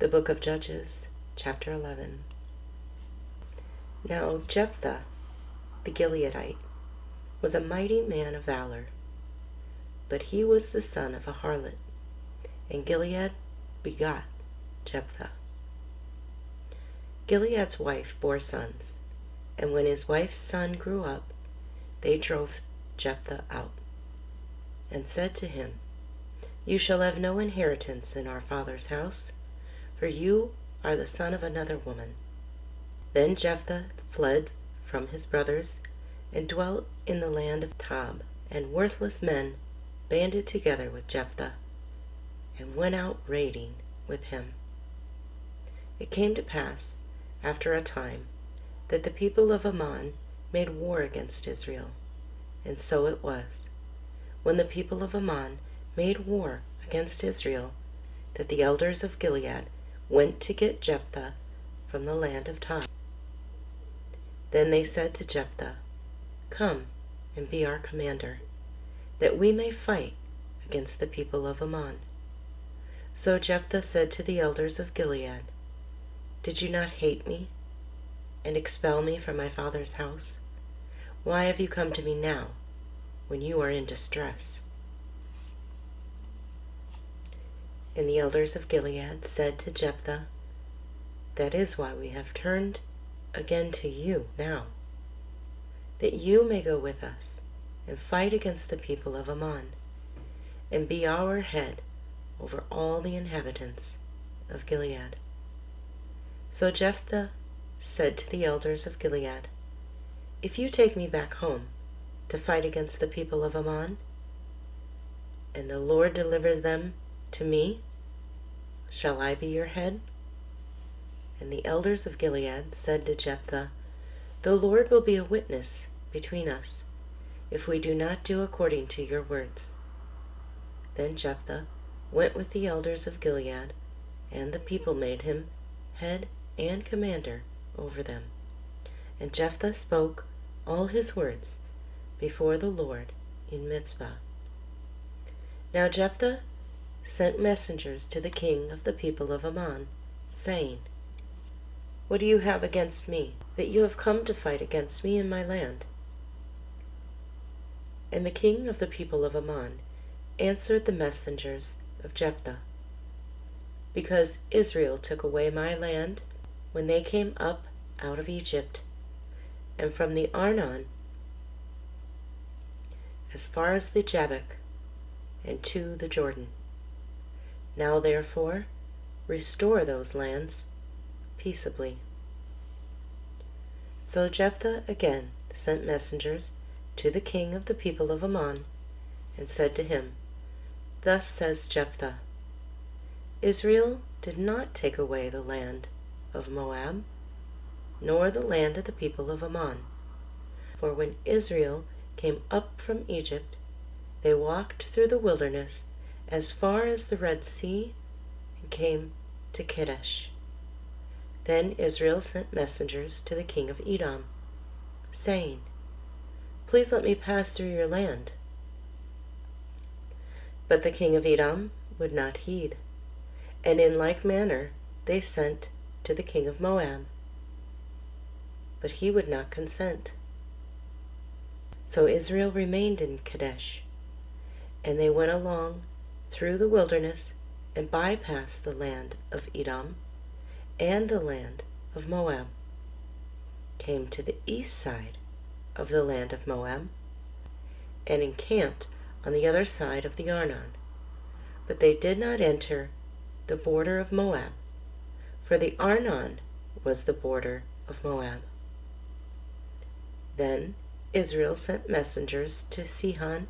The book of Judges, chapter 11. Now Jephthah, the Gileadite, was a mighty man of valor, but he was the son of a harlot, and Gilead begot Jephthah. Gilead's wife bore sons, and when his wife's son grew up, they drove Jephthah out, and said to him, "You shall have no inheritance in our father's house, for you are the son of another woman." Then Jephthah fled from his brothers and dwelt in the land of Tob, and worthless men banded together with Jephthah and went out raiding with him. It came to pass, after a time, that the people of Ammon made war against Israel. And so it was, when the people of Ammon made war against Israel, that the elders of Gilead went to get Jephthah from the land of Tob. Then they said to Jephthah, "Come and be our commander, that we may fight against the people of Ammon." So Jephthah said to the elders of Gilead, "Did you not hate me and expel me from my father's house? Why have you come to me now, when you are in distress?" And the elders of Gilead said to Jephthah, "That is why we have turned again to you now, that you may go with us and fight against the people of Ammon, and be our head over all the inhabitants of Gilead." So Jephthah said to the elders of Gilead, "If you take me back home to fight against the people of Ammon, and the Lord delivers them to me, shall I be your head?" And the elders of Gilead said to Jephthah, "The Lord will be a witness between us, if we do not do according to your words." Then Jephthah went with the elders of Gilead, and the people made him head and commander over them. And Jephthah spoke all his words before the Lord in Mizpah. Now Jephthah sent messengers to the king of the people of Ammon, saying, "What do you have against me, that you have come to fight against me in my land?" And the king of the people of Ammon answered the messengers of Jephthah, "Because Israel took away my land when they came up out of Egypt, and from the Arnon as far as the Jabbok, and to the Jordan. Now therefore restore those lands peaceably." So Jephthah again sent messengers to the king of the people of Ammon, and said to him, "Thus says Jephthah, Israel did not take away the land of Moab, nor the land of the people of Ammon. For when Israel came up from Egypt, they walked through the wilderness as far as the Red Sea, and came to Kadesh. Then Israel sent messengers to the king of Edom, saying, "Please let me pass through your land." But the king of Edom would not heed, and in like manner they sent to the king of Moab, but he would not consent. So Israel remained in Kadesh, and they went along through the wilderness and bypassed the land of Edom and the land of Moab, came to the east side of the land of Moab, and encamped on the other side of the Arnon. But they did not enter the border of Moab, for the Arnon was the border of Moab. Then Israel sent messengers to Sihon,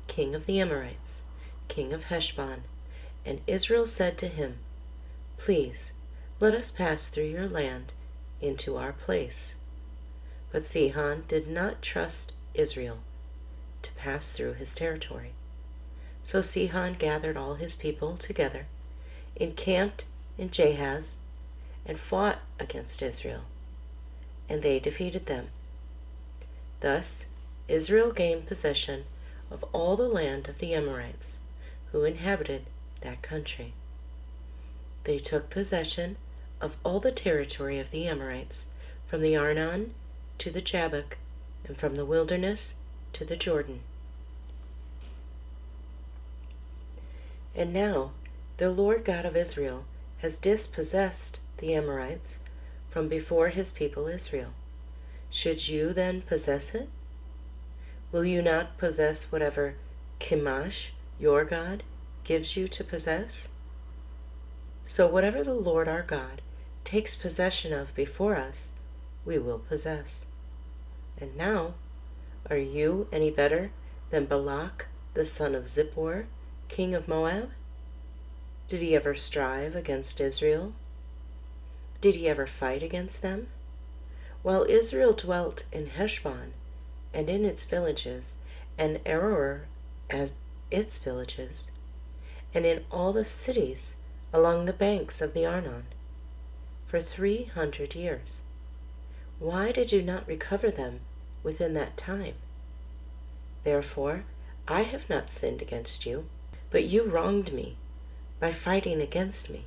king of the Amorites, king of Heshbon, and Israel said to him, "Please, let us pass through your land into our place." But Sihon did not trust Israel to pass through his territory. So Sihon gathered all his people together, encamped in Jahaz, and fought against Israel, and they defeated them. Thus Israel gained possession of all the land of the Amorites, who inhabited that country. They took possession of all the territory of the Amorites, from the Arnon to the Jabbok, and from the wilderness to the Jordan. And now the Lord God of Israel has dispossessed the Amorites from before his people Israel. Should you then possess it? Will you not possess whatever Chemosh, your God, gives you to possess? So whatever the Lord our God takes possession of before us, we will possess. And now, are you any better than Balak, the son of Zippor, king of Moab? Did he ever strive against Israel? Did he ever fight against them? While Israel dwelt in Heshbon and in its villages, and Aroer as its villages, and in all the cities along the banks of the Arnon, for 300 years. Why did you not recover them within that time? Therefore, I have not sinned against you, but you wronged me by fighting against me.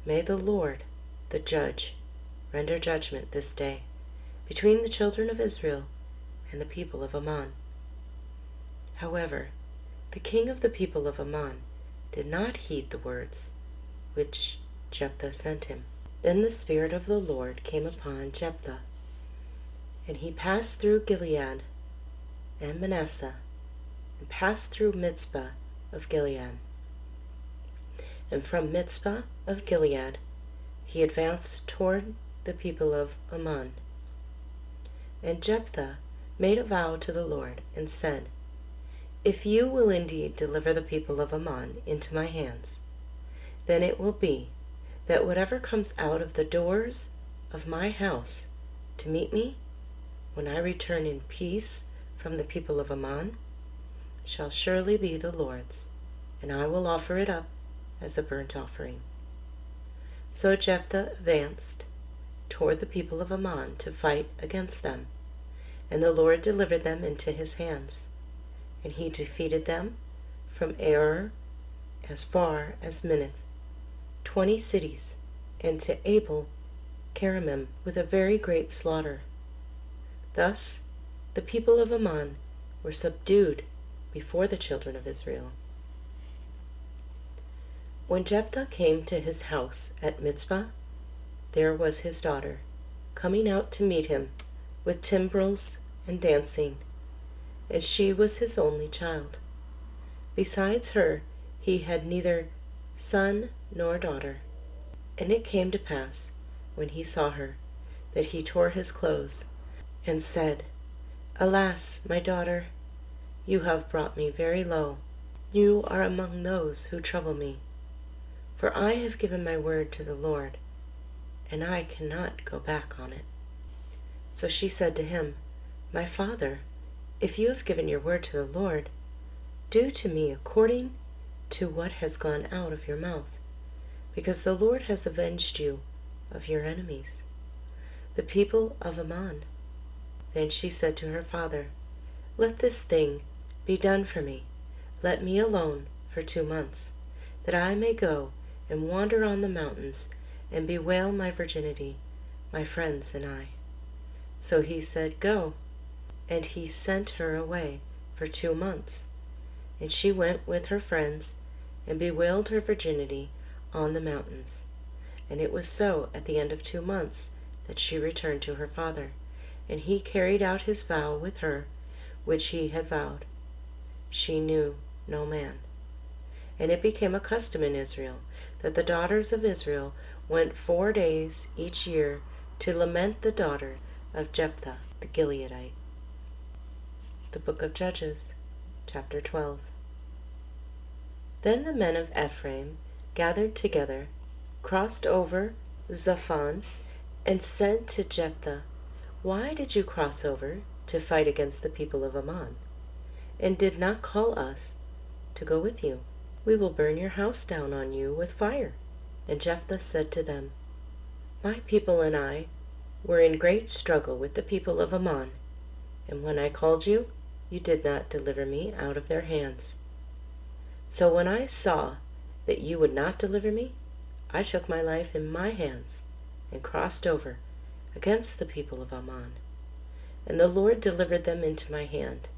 May the Lord, the judge, render judgment this day between the children of Israel and the people of Ammon. However, the king of the people of Ammon did not heed the words which Jephthah sent him. Then the Spirit of the Lord came upon Jephthah, and he passed through Gilead and Manasseh, and passed through Mizpah of Gilead. And from Mizpah of Gilead he advanced toward the people of Ammon. And Jephthah made a vow to the Lord, and said, If you will indeed deliver the people of Ammon into my hands, then it will be that whatever comes out of the doors of my house to meet me, when I return in peace from the people of Ammon, shall surely be the Lord's, and I will offer it up as a burnt offering. So Jephthah advanced toward the people of Ammon to fight against them, and the Lord delivered them into his hands. And he defeated them from Aroer as far as Minnith, 20 cities, and to Abel Keramim with a very great slaughter. Thus the people of Ammon were subdued before the children of Israel. When Jephthah came to his house at Mizpah, there was his daughter, coming out to meet him with timbrels and dancing, and she was his only child. Besides her he had neither son nor daughter. And it came to pass, when he saw her, that he tore his clothes, and said, Alas, my daughter, you have brought me very low. You are among those who trouble me. For I have given my word to the Lord, and I cannot go back on it. So she said to him, My father, if you have given your word to the Lord, do to me according to what has gone out of your mouth, because the Lord has avenged you of your enemies, the people of Ammon. Then she said to her father, Let this thing be done for me. Let me alone for 2 months, that I may go and wander on the mountains and bewail my virginity, my friends and I. So he said, Go. And he sent her away for 2 months. And she went with her friends and bewailed her virginity on the mountains. And it was so at the end of 2 months that she returned to her father, and he carried out his vow with her, which he had vowed. She knew no man. And it became a custom in Israel that the daughters of Israel went 4 days each year to lament the daughters of Jephthah the Gileadite. The Book of Judges, chapter 12. Then the men of Ephraim gathered together, crossed over Zaphon, and said to Jephthah, Why did you cross over to fight against the people of Ammon, and did not call us to go with you? We will burn your house down on you with fire. And Jephthah said to them, My people and I were in great struggle with the people of Ammon, and when I called you, you did not deliver me out of their hands. So when I saw that you would not deliver me, I took my life in my hands and crossed over against the people of Ammon, and the Lord delivered them into my hand.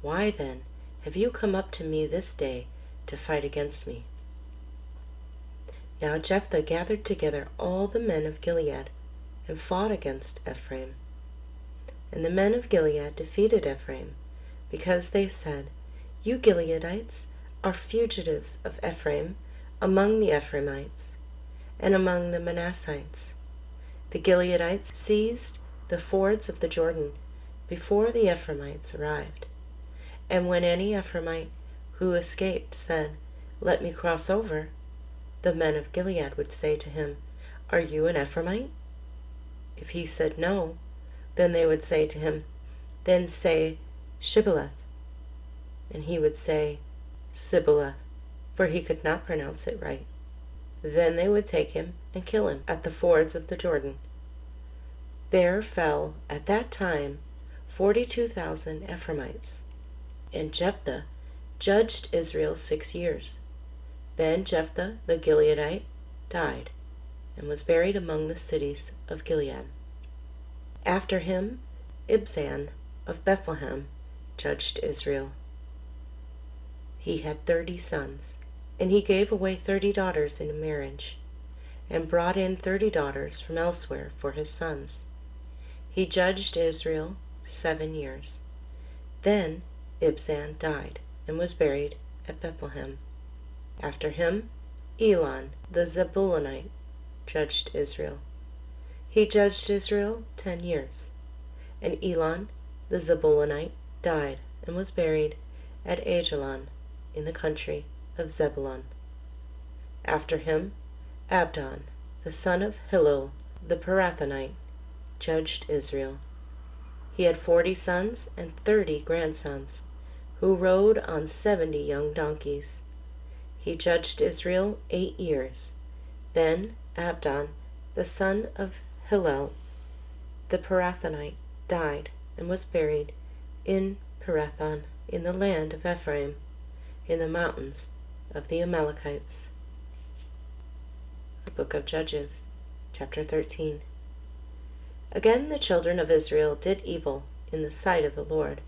Why then have you come up to me this day to fight against me?" Now Jephthah gathered together all the men of Gilead and fought against Ephraim. And the men of Gilead defeated Ephraim, because they said, "You Gileadites are fugitives of Ephraim among the Ephraimites and among the Manassites." The Gileadites seized the fords of the Jordan before the Ephraimites arrived. And when any Ephraimite who escaped said, "Let me cross over," the men of Gilead would say to him, "Are you an Ephraimite?" If he said no, then they would say to him, "Then say Shibboleth." And he would say Sibboleth, for he could not pronounce it right. Then they would take him and kill him at the fords of the Jordan. There fell at that time 42,000 Ephraimites. And Jephthah judged Israel 6 years. Then Jephthah the Gileadite died, and was buried among the cities of Gilead. After him Ibzan of Bethlehem judged Israel. He had 30 sons, and he gave away 30 daughters in marriage, and brought in 30 daughters from elsewhere for his sons. He judged Israel 7 years. Then Ibzan died, and was buried at Bethlehem. After him Elon the Zebulunite judged Israel. He judged Israel 10 years. And Elon the Zebulunite died, and was buried at Ajalon in the country of Zebulun. After him Abdon the son of Hillel the Pirathonite judged Israel. He had 40 sons and 30 grandsons, who rode on 70 young donkeys. He judged Israel 8 years. Then Abdon the son of Hillel the Pirathonite died, and was buried in Pirathon in the land of Ephraim, in the mountains of the Amalekites. The Book of Judges, chapter 13. Again the children of Israel did evil in the sight of the Lord,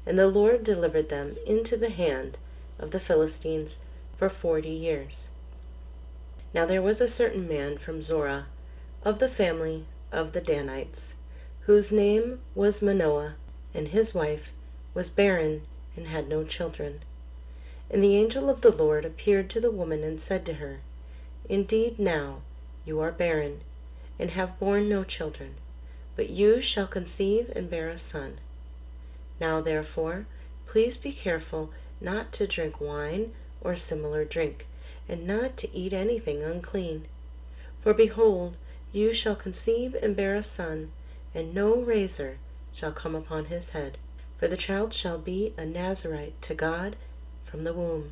and the Lord delivered them into the hand of the Philistines for 40 years. Now there was a certain man from Zorah, of the family of the Danites, whose name was Manoah, and his wife was barren and had no children. And the angel of the Lord appeared to the woman and said to her, "Indeed now you are barren, and have borne no children, but you shall conceive and bear a son. Now therefore please be careful not to drink wine or similar drink, and not to eat anything unclean. For behold, you shall conceive and bear a son, and no razor shall come upon his head, for the child shall be a Nazarite to God from the womb.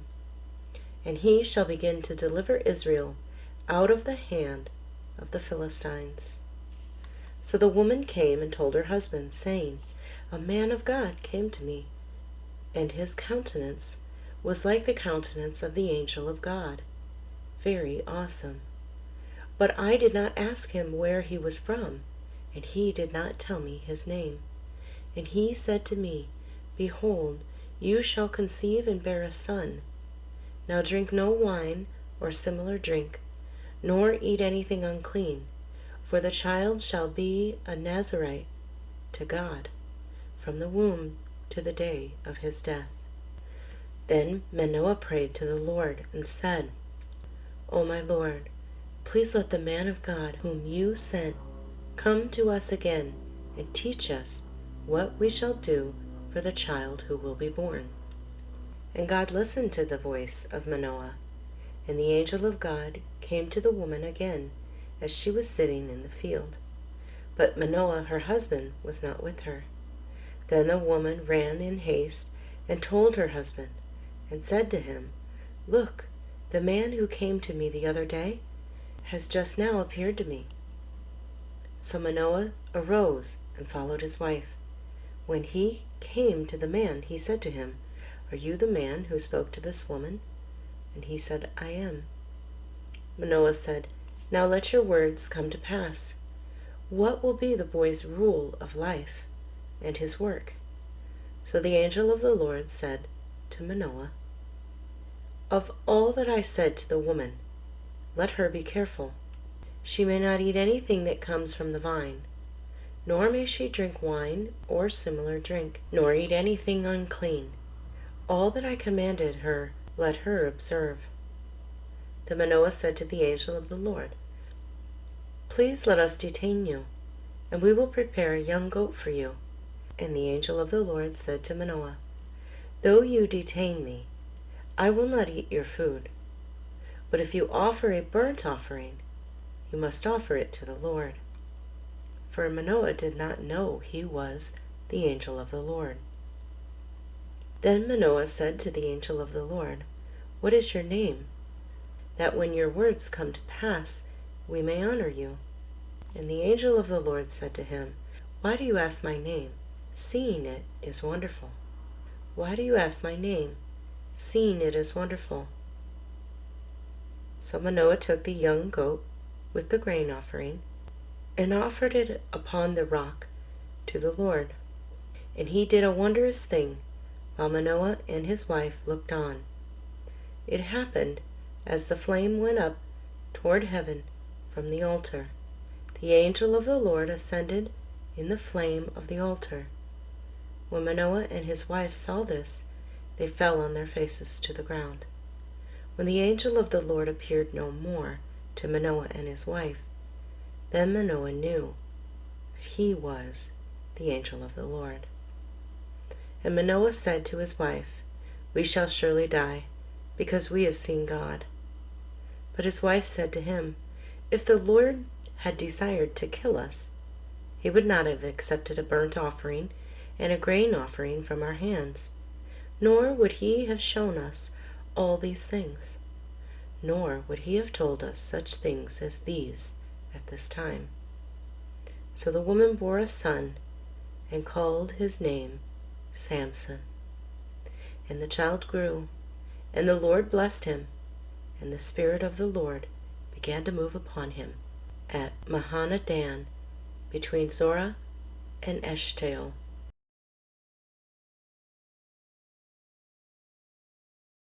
And he shall begin to deliver Israel out of the hand of the Philistines." So the woman came and told her husband, saying, "A man of God came to me, and his countenance was like the countenance of the angel of God, very awesome. But I did not ask him where he was from, and he did not tell me his name. And he said to me, Behold, you shall conceive and bear a son. Now drink no wine or similar drink, nor eat anything unclean, for the child shall be a Nazarite to God from the womb to the day of his death." Then Manoah prayed to the Lord and said, "O my Lord, please let the man of God whom you sent come to us again and teach us what we shall do for the child who will be born." And God listened to the voice of Manoah, and the angel of God came to the woman again as she was sitting in the field. But Manoah, her husband, was not with her. Then the woman ran in haste and told her husband, and said to him, "Look, the man who came to me the other day has just now appeared to me." So Manoah arose and followed his wife. When he came to the man, he said to him, "Are you the man who spoke to this woman?" And he said, "I am." Manoah said, Now let your words come to pass. What will be the boy's rule of life and his work?" So the angel of the Lord said to Manoah, "Of all that I said to the woman, let her be careful. She may not eat anything that comes from the vine, nor may she drink wine or similar drink, nor eat anything unclean. All that I commanded her, let her observe." Then Manoah said to the angel of the Lord, "Please let us detain you, and we will prepare a young goat for you." And the angel of the Lord said to Manoah, "Though you detain me, I will not eat your food. But if you offer a burnt offering, you must offer it to the Lord." For Manoah did not know he was the angel of the Lord. Then Manoah said to the angel of the Lord, "What is your name? That when your words come to pass, we may honor you." And the angel of the Lord said to him, "Why do you ask my name, seeing it is wonderful? Why do you ask my name, seeing it is wonderful?" So Manoah took the young goat with the grain offering and offered it upon the rock to the Lord. And he did a wondrous thing while Manoah and his wife looked on. It happened, as the flame went up toward heaven from the altar, the angel of the Lord ascended in the flame of the altar. When Manoah and his wife saw this, they fell on their faces to the ground. When the angel of the Lord appeared no more to Manoah and his wife, then Manoah knew that he was the angel of the Lord. And Manoah said to his wife, "We shall surely die, because we have seen God." But his wife said to him, "If the Lord had desired to kill us, he would not have accepted a burnt offering and a grain offering from our hands, nor would he have shown us all these things, nor would he have told us such things as these at this time." So the woman bore a son and called his name Samson. And the child grew, and the Lord blessed him, and the Spirit of the Lord began to move upon him at Mahanadan, between Zorah and Eshtaol.